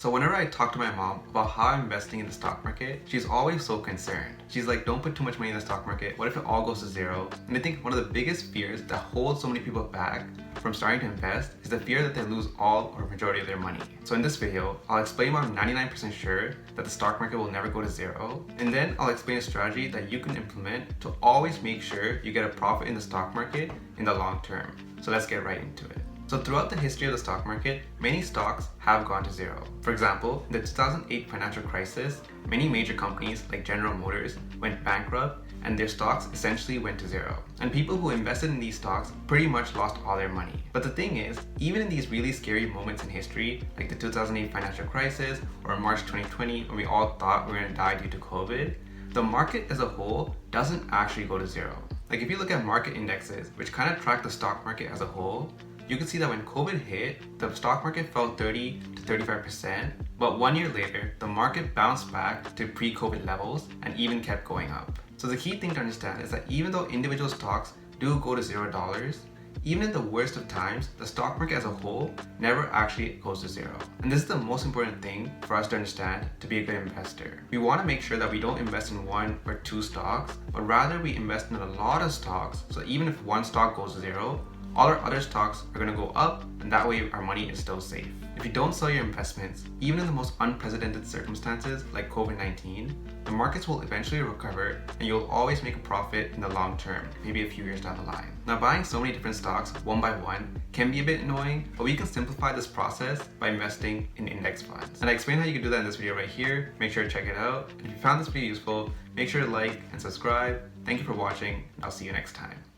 So whenever I talk to my mom about how I'm investing in the stock market, she's always so concerned. She's like, don't put too much money in the stock market. What if it all goes to zero? And I think one of the biggest fears that holds so many people back from starting to invest is the fear that they lose all or majority of their money. So in this video, I'll explain why I'm 99% sure that the stock market will never go to zero. And then I'll explain a strategy that you can implement to always make sure you get a profit in the stock market in the long term. So let's get right into it. So throughout the history of the stock market, many stocks have gone to zero. For example, in the 2008 financial crisis, many major companies like General Motors went bankrupt and their stocks essentially went to zero. And people who invested in these stocks pretty much lost all their money. But the thing is, even in these really scary moments in history, like the 2008 financial crisis or March 2020 when we all thought we were gonna die due to COVID, the market as a whole doesn't actually go to zero. Like if you look at market indexes, which kind of track the stock market as a whole, you can see that when COVID hit, the stock market fell 30 to 35%, but 1 year later, the market bounced back to pre-COVID levels and even kept going up. So the key thing to understand is that even though individual stocks do go to $0, even in the worst of times, the stock market as a whole never actually goes to zero. And this is the most important thing for us to understand to be a good investor. We want to make sure that we don't invest in one or two stocks, but rather we invest in a lot of stocks, so even if one stock goes to zero, all our other stocks are going to go up, and that way our money is still safe. If you don't sell your investments, even in the most unprecedented circumstances like COVID-19, the markets will eventually recover and you'll always make a profit in the long term, maybe a few years down the line. Now, buying so many different stocks one by one can be a bit annoying, but we can simplify this process by investing in index funds. And I explain how you can do that in this video right here. Make sure to check it out. And if you found this video useful, make sure to like and subscribe. Thank you for watching, and I'll see you next time.